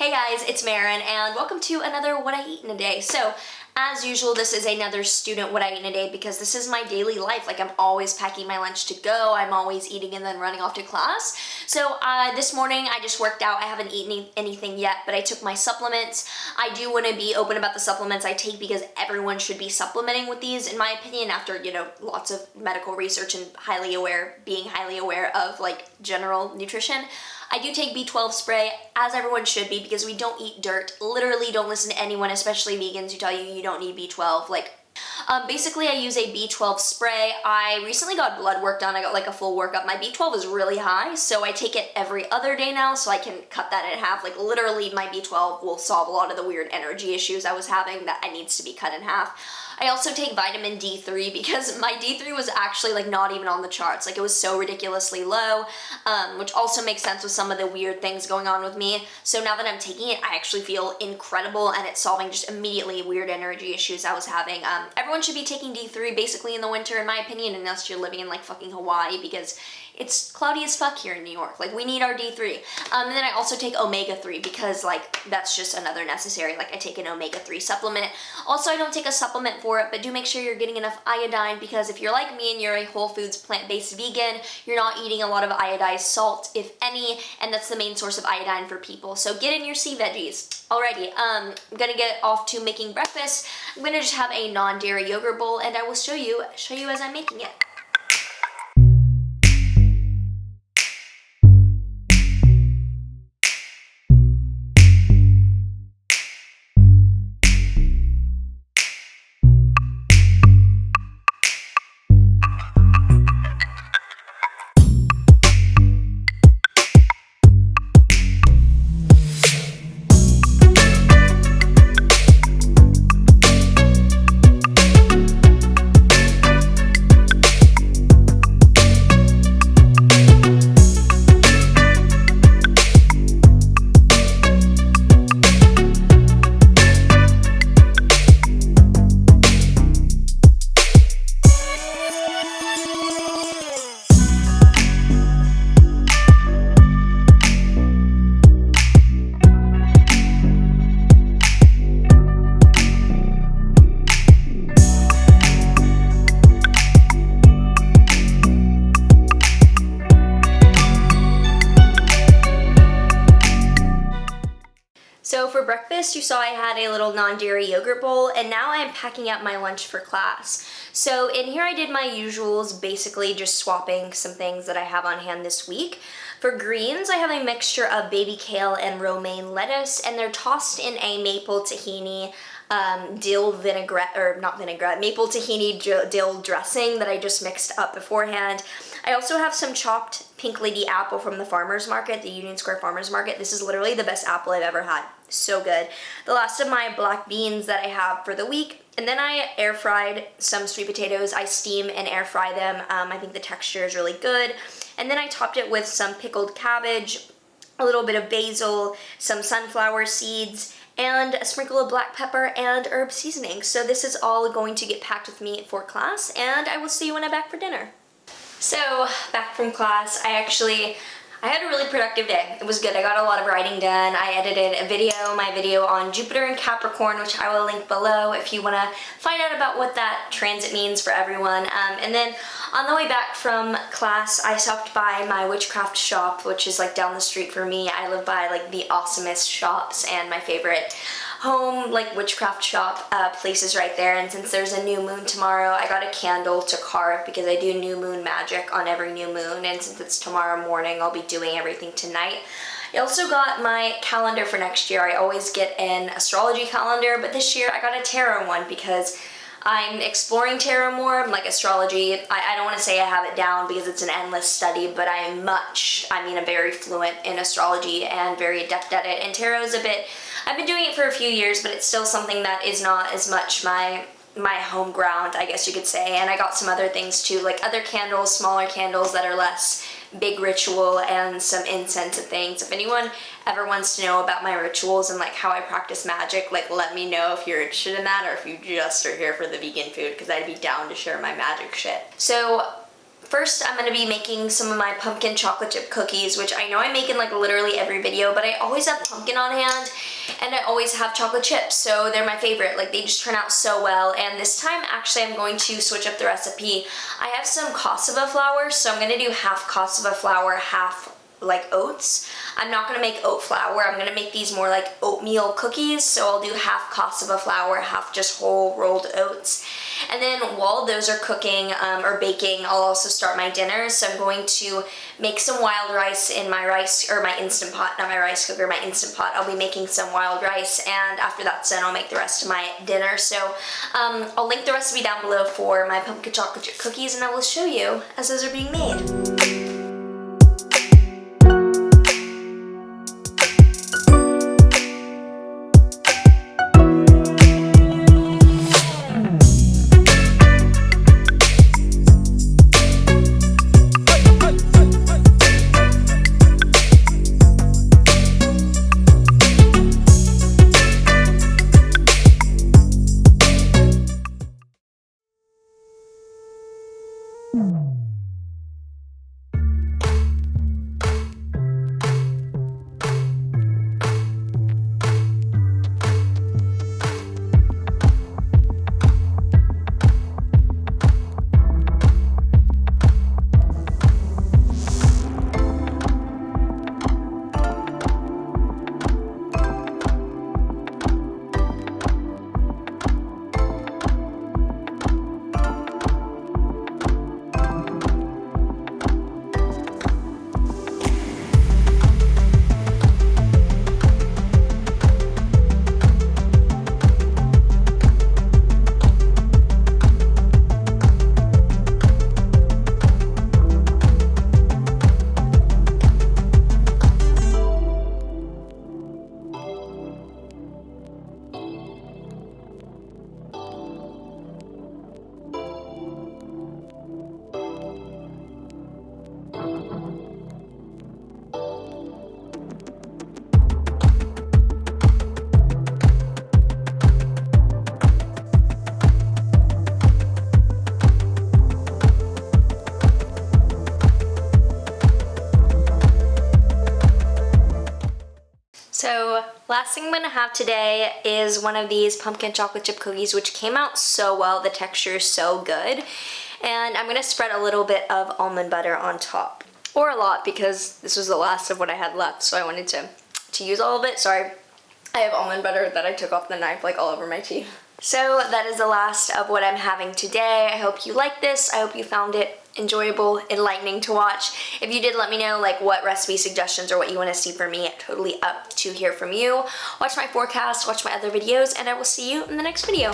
Hey guys, it's Marin, and welcome to another What I Eat in a Day. So, as usual, this is another student What I Eat in a Day because this is my daily life. Like, I'm always packing my lunch to go, I'm always eating and then running off to class. So, this morning I just worked out. I haven't eaten anything yet, but I took my supplements. I do want to be open about the supplements I take because everyone should be supplementing with these, in my opinion, after, lots of medical research and being highly aware of, like, general nutrition. I do take B12 spray, as everyone should be, because we don't eat dirt. Literally don't listen to anyone, especially vegans, who tell you you don't need B12. Basically I use a B12 spray. I recently got blood work done. I got like a full workup. My B12 is really high, so I take it every other day now, so I can cut that in half. Like, literally my B12 will solve a lot of the weird energy issues I was having that needs to be cut in half. I also take vitamin D3 because my D3 was actually like not even on the charts. Like, it was so ridiculously low, which also makes sense with some of the weird things going on with me. So now that I'm taking it, I actually feel incredible, and it's solving just immediately weird energy issues I was having. Everyone should be taking D3 basically in the winter, in my opinion, unless you're living in like fucking Hawaii, because it's cloudy as fuck here in New York. Like, we need our D3. And then I also take omega-3 because, like, that's just another necessary. Like, I take an omega-3 supplement. Also, I don't take a supplement for it, but do make sure you're getting enough iodine, because if you're like me and you're a whole foods plant-based vegan, you're not eating a lot of iodized salt, if any, and that's the main source of iodine for people. So get in your sea veggies. Alrighty, I'm gonna get off to making breakfast. I'm gonna just have a non-dairy yogurt bowl, and I will show you as I'm making it. So for breakfast, you saw I had a little non-dairy yogurt bowl, and now I'm packing up my lunch for class. So in here I did my usuals, basically just swapping some things that I have on hand this week. For greens, I have a mixture of baby kale and romaine lettuce, and they're tossed in a maple tahini dill vinaigrette, or not vinaigrette, maple tahini dill dressing that I just mixed up beforehand. I also have some chopped Pink Lady apple from the farmer's market, the Union Square Farmer's Market. This is literally the best apple I've ever had. So good. The last of my black beans that I have for the week. And then I air fried some sweet potatoes. I steam and air fry them. I think the texture is really good. And then I topped it with some pickled cabbage, a little bit of basil, some sunflower seeds, and a sprinkle of black pepper and herb seasoning. So this is all going to get packed with me for class, and I will see you when I'm back for dinner. So, back from class, I had a really productive day. It was good. I got a lot of writing done. I edited my video on Jupiter and Capricorn, which I will link below if you want to find out about what that transit means for everyone. And then on the way back from class, I stopped by my witchcraft shop, which is like down the street for me. I live by like the awesomest shops, and my favorite home like witchcraft shop places right there. And since there's a new moon tomorrow, I got a candle to carve because I do new moon magic on every new moon, and since it's tomorrow morning, I'll be doing everything tonight. I also got my calendar for next year. I always get an astrology calendar, but this year I got a tarot one because I'm exploring tarot more. Like, astrology, I don't want to say I have it down because it's an endless study, but I'm very fluent in astrology and very adept at it. And tarot is I've been doing it for a few years, but it's still something that is not as much my home ground, I guess you could say. And I got some other things too, like other candles, smaller candles that are less big ritual, and some incense and things. If anyone ever wants to know about my rituals and like how I practice magic, like, let me know if you're interested in that, or if you just are here for the vegan food, because I'd be down to share my magic shit. So First, I'm gonna be making some of my pumpkin chocolate chip cookies, which I know I make in like literally every video, but I always have pumpkin on hand and I always have chocolate chips, so they're my favorite. Like, they just turn out so well. And this time, actually, I'm going to switch up the recipe. I have some cassava flour, so I'm gonna do half cassava flour, half like oats. I'm not gonna make oat flour. I'm gonna make these more like oatmeal cookies, so I'll do half cassava flour, half just whole rolled oats. And then while those are cooking or baking, I'll also start my dinner. So I'm going to make some wild rice in my rice, or my Instant Pot, not my rice cooker, my Instant Pot. I'll be making some wild rice, and after that's done, I'll make the rest of my dinner. So I'll link the recipe down below for my pumpkin chocolate chip cookies, and I will show you as those are being made. So last thing I'm gonna have today is one of these pumpkin chocolate chip cookies, which came out so well. The texture is so good. And I'm gonna spread a little bit of almond butter on top. Or a lot, because this was the last of what I had left, so I wanted to use all of it. Sorry, I have almond butter that I took off the knife like all over my teeth. So that is the last of what I'm having today. I hope you liked this. I hope you found it enjoyable, enlightening to watch. If you did, let me know like what recipe suggestions or what you want to see from me. Totally up to hear from you. Watch my forecast, watch my other videos, and I will see you in the next video.